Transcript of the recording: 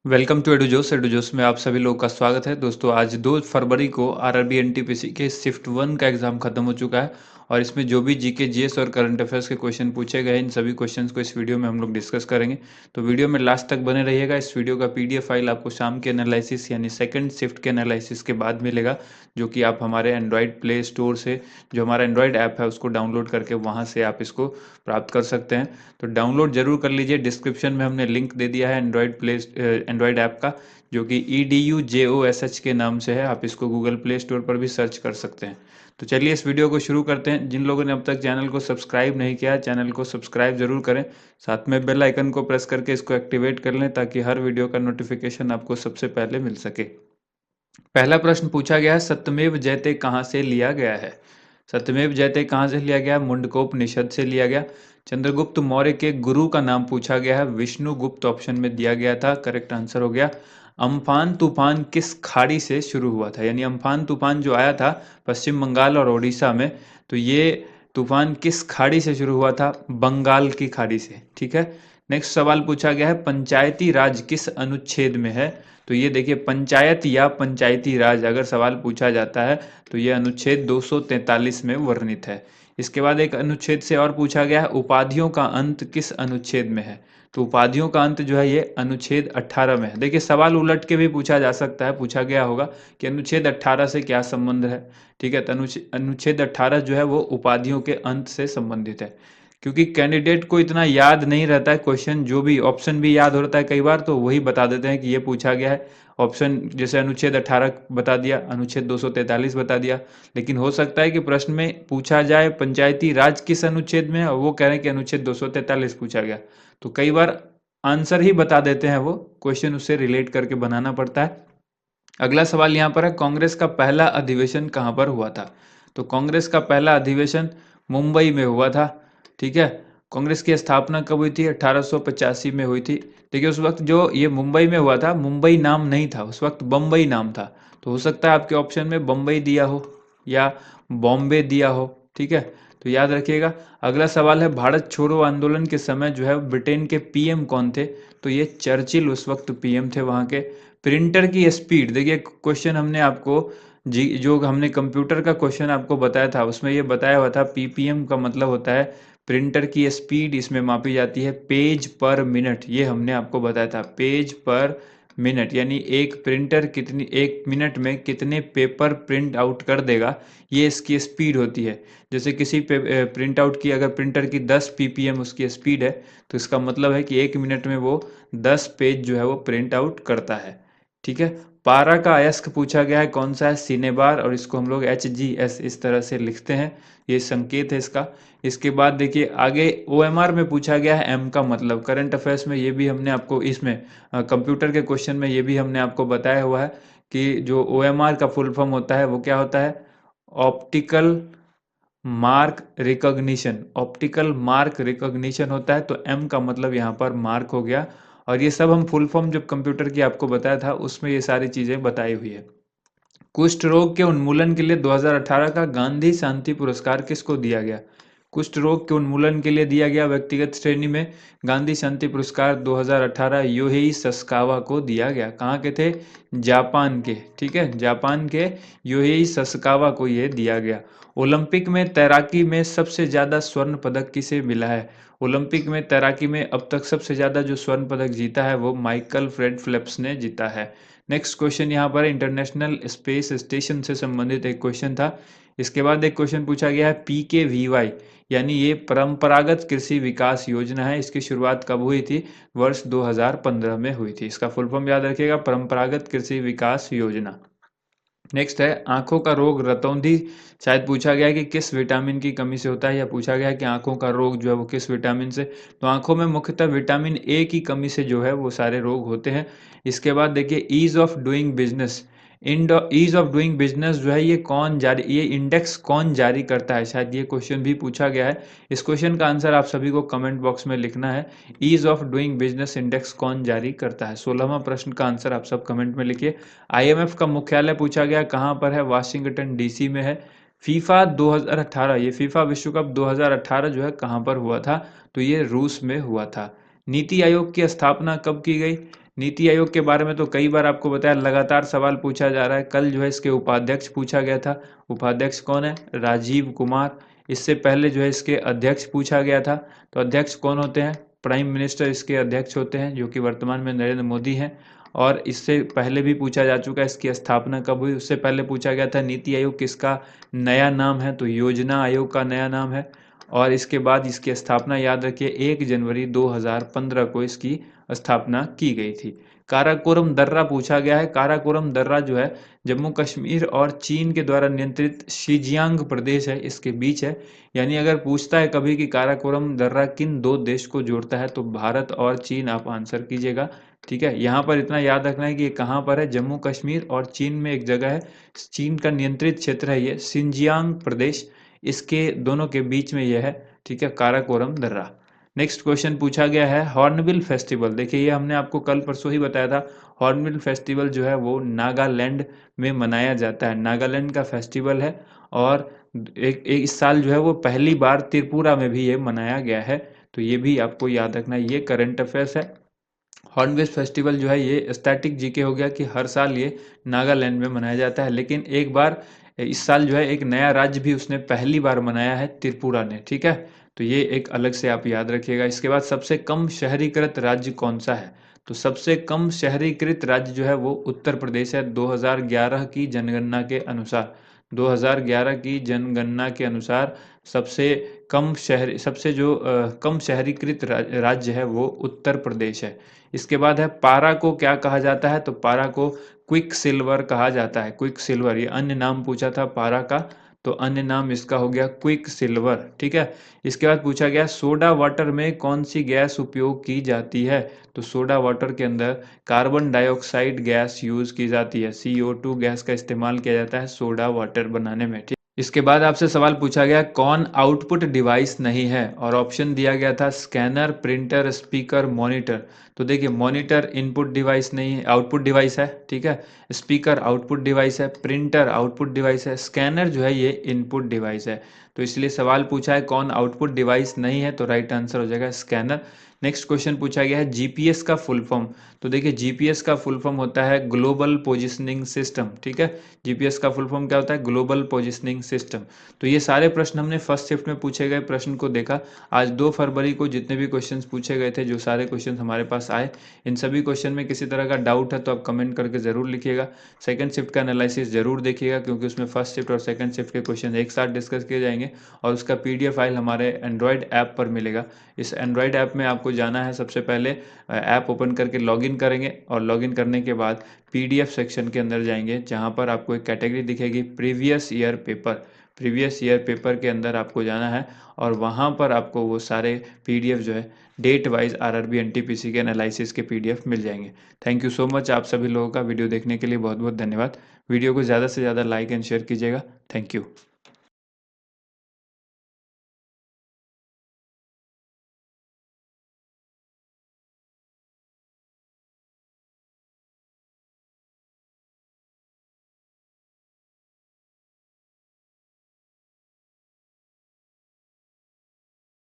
Welcome to एडुजोस में आप सभी लोगों का स्वागत है। दोस्तों आज 2 फरवरी को आरआरबी एनटीपीसी के शिफ्ट 1 का एग्ज़ाम खत्म हो चुका है और इसमें जो भी जीके जीएस और करंट अफेयर्स के क्वेश्चन पूछे गए इन सभी क्वेश्चंस को इस वीडियो में हम लोग डिस्कस करेंगे। तो वीडियो में लास्ट तक बने रहिएगा। इस वीडियो का पीडीएफ फाइल आपको शाम के एनालिसिस यानी सेकंड शिफ्ट के एनालिसिस के बाद मिलेगा, जो कि आप हमारे एंड्रॉयड प्ले स्टोर से जो हमारा एंड्रॉयड ऐप है उसको डाउनलोड करके वहाँ से आप इसको प्राप्त कर सकते हैं। तो डाउनलोड जरूर कर लीजिए। डिस्क्रिप्शन में हमने लिंक दे दिया है एंड्रॉयड ऐप का, जो कि EDUJOSH के नाम से है। आप इसको गूगल प्ले स्टोर पर भी सर्च कर सकते हैं। तो चलिए इस वीडियो को शुरू करते हैं। जिन लोगों ने अब तक चैनल को सब्सक्राइब नहीं किया, चैनल को सब्सक्राइब जरूर करें। साथ में बेल आइकन को प्रेस करके इसको एक्टिवेट कर लें ताकि हर वीडियो का नोटिफिकेशन आपको सबसे पहले मिल सके। पहला प्रश्न पूछा गया है, सत्यमेव जयते कहाँ से लिया गया है? सत्यमेव जयते कहाँ से लिया गया? मुंडकोपनिषद से लिया गया। चंद्रगुप्त मौर्य के गुरु का नाम पूछा गया है, विष्णुगुप्त ऑप्शन में दिया गया था। करेक्ट आंसर हो गया। अम्फान तूफान किस खाड़ी से शुरू हुआ था? यानी अम्फान तूफान जो आया था पश्चिम बंगाल और ओडिशा में, तो ये तूफान किस खाड़ी से शुरू हुआ था? बंगाल की खाड़ी से। ठीक है। नेक्स्ट सवाल पूछा गया है, पंचायती राज किस अनुच्छेद में है? तो ये देखिए, पंचायत या पंचायती राज अगर सवाल पूछा जाता है तो ये अनुच्छेद 243 में वर्णित है। इसके बाद एक अनुच्छेद से और पूछा गया है, उपाधियों का अंत किस अनुच्छेद में है? तो उपाधियों का अंत जो है ये अनुच्छेद 18 में है। देखिए सवाल उलट के भी पूछा जा सकता है, पूछा गया होगा कि अनुच्छेद 18 से क्या संबंध है। ठीक है, तो अनुच्छेद 18 जो है वो उपाधियों के अंत से संबंधित है। क्योंकि कैंडिडेट को इतना याद नहीं रहता है क्वेश्चन, जो भी ऑप्शन भी याद होता है कई बार, तो वही बता देते हैं कि ये पूछा गया है। ऑप्शन जैसे अनुच्छेद 18 बता दिया, अनुच्छेद 243 बता दिया, लेकिन हो सकता है कि प्रश्न में पूछा जाए पंचायती राज किस अनुच्छेद में है और वो कह रहे हैं कि अनुच्छेद 243 पूछा गया। तो कई बार आंसर ही बता देते हैं, वो क्वेश्चन उससे रिलेट करके बनाना पड़ता है। अगला सवाल यहाँ पर है, कांग्रेस का पहला अधिवेशन कहाँ पर हुआ था? तो कांग्रेस का पहला अधिवेशन मुंबई में हुआ था। ठीक है। कांग्रेस की स्थापना कब हुई थी? 1885 में हुई थी। देखिए उस वक्त जो ये मुंबई में हुआ था, मुंबई नाम नहीं था उस वक्त, बम्बई नाम था। तो हो सकता है आपके ऑप्शन में बम्बई दिया हो या बॉम्बे दिया हो। ठीक है, तो याद रखिएगा। अगला सवाल है, भारत छोड़ो आंदोलन के समय जो है ब्रिटेन के पीएम कौन थे? तो ये चर्चिल उस वक्त पीएम थे वहां के। प्रिंटर की स्पीड, देखिए क्वेश्चन हमने आपको जी जो हमने कंप्यूटर का क्वेश्चन आपको बताया था उसमें ये बताया हुआ था, पीपीएम का मतलब होता है प्रिंटर की स्पीड। इसमें मापी जाती है पेज पर मिनट, ये हमने आपको बताया था, पेज पर मिनट। यानी एक प्रिंटर कितनी एक मिनट में कितने पेपर प्रिंट आउट कर देगा, ये इसकी स्पीड होती है। जैसे किसी पे प्रिंट आउट की, अगर प्रिंटर की 10 पीपीएम उसकी स्पीड है, तो इसका मतलब है कि एक मिनट में वो 10 पेज जो है वो प्रिंट आउट करता है। ठीक है। पारा का अयस्क पूछा गया है, कौन सा है? सिनेबार, और इसको हम लोग HGS इस तरह से लिखते हैं, ये संकेत है इसका। इसके बाद देखिए आगे OMR में पूछा गया है एम का मतलब। करंट अफेयर्स में ये भी हमने आपको, इसमें कंप्यूटर के क्वेश्चन में ये भी हमने आपको बताया हुआ है कि जो OMR का फुल फॉर्म होता है वो क्या होता है? Optical mark recognition. Optical mark recognition होता है, तो एम का मतलब यहाँ पर मार्क हो गया। और ये सब हम फुल फॉर्म जब कंप्यूटर की आपको बताया था उसमें ये सारी चीजें बताई हुई है। कुष्ठ रोग के उन्मूलन के लिए 2018 का गांधी शांति पुरस्कार किसको दिया गया? कुष्ठ रोग के उन्मूलन के लिए दिया गया व्यक्तिगत श्रेणी में गांधी शांति पुरस्कार 2018 योहेई ससकावा को दिया गया। कहाँ के थे? जापान के। ठीक है, जापान के योहेई ससकावा को ये दिया गया। ओलंपिक में तैराकी में सबसे ज्यादा स्वर्ण पदक किसे मिला है? ओलंपिक में तैराकी में अब तक सबसे ज्यादा जो स्वर्ण पदक जीता है वो माइकल फ्रेड फेल्प्स ने जीता है। नेक्स्ट क्वेश्चन यहाँ पर इंटरनेशनल स्पेस स्टेशन से संबंधित एक क्वेश्चन था। इसके बाद एक क्वेश्चन पूछा गया है, PKVY यानी ये परंपरागत कृषि विकास योजना है, इसकी शुरुआत कब हुई थी? वर्ष 2015 में हुई थी। इसका फुल फॉर्म याद रखिएगा, परंपरागत कृषि विकास योजना। नेक्स्ट है, आंखों का रोग रतौंधी शायद पूछा गया है कि किस विटामिन की कमी से होता है, या पूछा गया है कि आंखों का रोग जो है वो किस विटामिन से। तो आंखों में मुख्यतः विटामिन ए की कमी से जो है वो सारे रोग होते हैं। इसके बाद देखिए ease of doing business. Ease of doing business जो है ये कौन जारी, ये इंडेक्स कौन जारी करता है? शायद ये क्वेश्चन भी पूछा गया है। इस क्वेश्चन का आंसर आप सभी को कमेंट बॉक्स में लिखना है। Ease of doing business index कौन जारी करता है? 16वां प्रश्न का आंसर आप सब कमेंट में लिखिए। IMF का मुख्यालय पूछा गया कहाँ पर है? वाशिंगटन DC में है। फीफा 2018, ये फीफा विश्व कप 2018 जो है कहाँ पर हुआ था? तो ये रूस में हुआ था। नीति आयोग की स्थापना कब की गई? नीति आयोग के बारे में तो कई बार आपको बताया, लगातार सवाल पूछा जा रहा है। कल जो है इसके उपाध्यक्ष पूछा गया था। उपाध्यक्ष कौन है? राजीव कुमार। इससे पहले जो है इसके अध्यक्ष पूछा गया था। तो अध्यक्ष कौन होते हैं? प्राइम मिनिस्टर इसके अध्यक्ष होते हैं, जो कि वर्तमान में नरेंद्र मोदी हैं। और इससे पहले भी पूछा जा चुका है इसकी स्थापना कब हुई। उससे पहले पूछा गया था नीति आयोग किसका नया नाम है, तो योजना आयोग का नया नाम है। और इसके बाद इसकी स्थापना याद रखिए 1 जनवरी 2015 को इसकी स्थापना की गई थी। काराकोरम दर्रा पूछा गया है। काराकोरम दर्रा जो है जम्मू कश्मीर और चीन के द्वारा नियंत्रित शिजियांग प्रदेश है, इसके बीच है। यानी अगर पूछता है कभी कि काराकोरम दर्रा किन दो देश को जोड़ता है, तो भारत और चीन आप आंसर कीजिएगा। ठीक है, यहाँ पर इतना याद रखना है कि ये कहाँ पर है, जम्मू कश्मीर और चीन में एक जगह है, चीन का नियंत्रित क्षेत्र है ये शिनजियांग प्रदेश, इसके दोनों के बीच में यह है। ठीक है, काराकोरम दर्रा। नेक्स्ट क्वेश्चन पूछा गया है हॉर्नबिल फेस्टिवल। देखिए ये हमने आपको कल परसों ही बताया था। हॉर्नबिल फेस्टिवल जो है वो नागालैंड में मनाया जाता है, नागालैंड का फेस्टिवल है। और इस साल जो है वो पहली बार त्रिपुरा में भी ये मनाया गया है। तो ये भी आपको याद रखना है, ये करंट अफेयर्स है। हॉर्नबिल फेस्टिवल जो है ये स्टैटिक जीके हो गया कि हर साल ये नागालैंड में मनाया जाता है, लेकिन एक बार इस साल जो है एक नया राज्य भी उसने पहली बार मनाया है, त्रिपुरा ने। ठीक है, तो ये एक अलग से आप याद रखिएगा। इसके बाद सबसे कम शहरीकृत राज्य कौन सा है, तो सबसे कम शहरीकृत राज्य जो है वो उत्तर प्रदेश है, 2011 की जनगणना के अनुसार। 2011 की जनगणना के अनुसार सबसे कम शहर सबसे जो कम शहरीकृत राज्य है वो उत्तर प्रदेश है। इसके बाद है पारा को क्या कहा जाता है, तो पारा को क्विक सिल्वर कहा जाता है। क्विक सिल्वर, ये अन्य नाम पूछा था पारा का, तो अन्य नाम इसका हो गया क्विक सिल्वर। ठीक है, इसके बाद पूछा गया सोडा वाटर में कौन सी गैस उपयोग की जाती है, तो सोडा वाटर के अंदर कार्बन डाइऑक्साइड गैस यूज की जाती है, CO2 गैस का इस्तेमाल किया जाता है सोडा वाटर बनाने में। ठीक, इसके बाद आपसे सवाल पूछा गया कौन आउटपुट डिवाइस नहीं है, और ऑप्शन दिया गया था स्कैनर, प्रिंटर, स्पीकर, मॉनिटर। तो देखिए मॉनिटर इनपुट डिवाइस नहीं है, आउटपुट डिवाइस है। ठीक है, स्पीकर आउटपुट डिवाइस है, प्रिंटर आउटपुट डिवाइस है, स्कैनर जो है ये इनपुट डिवाइस है। तो इसलिए सवाल पूछा है कौन आउटपुट डिवाइस नहीं है, तो राइट आंसर हो जाएगा स्कैनर। नेक्स्ट क्वेश्चन पूछा गया है जीपीएस का फुल फॉर्म। तो देखिए जीपीएस का फुल फॉर्म होता है ग्लोबल पोजिशनिंग सिस्टम। ठीक है, जीपीएस का फुल फॉर्म क्या होता है, ग्लोबल पोजिशनिंग सिस्टम। तो ये सारे प्रश्न हमने फर्स्ट शिफ्ट में पूछे गए प्रश्न को देखा। आज 2 फरवरी को जितने भी क्वेश्चन पूछे गए थे, जो सारे क्वेश्चन हमारे पास आए, इन सभी क्वेश्चन में किसी तरह का डाउट है तो आप कमेंट करके जरूर लिखिएगा। सेकंड शिफ्ट का एनालिसिस जरूर देखिएगा, क्योंकि उसमें फर्स्ट शिफ्ट और सेकंड शिफ्ट के क्वेश्चन एक साथ डिस्कस किए जाएंगे, और उसका PDF फाइल हमारे एंड्रॉयड ऐप पर मिलेगा। इस एंड्रॉयड ऐप में आपको जाना है, सबसे पहले ऐप ओपन करके लॉगिन करेंगे, और लॉगिन करने के बाद PDF सेक्शन के अंदर जाएंगे, जहां पर आपको एक कैटेगरी दिखेगी previous year paper. Previous year paper के अंदर आपको जाना है, और वहां पर आपको वो सारे PDF जो है डेट वाइज RRB NTPC के एनालिसिस के PDF मिल जाएंगे। थैंक यू सो मच आप सभी लोगों का वीडियो देखने के लिए बहुत बहुत धन्यवाद। वीडियो को ज़्यादा से ज़्यादा लाइक एंड शेयर कीजिएगा। Thank you.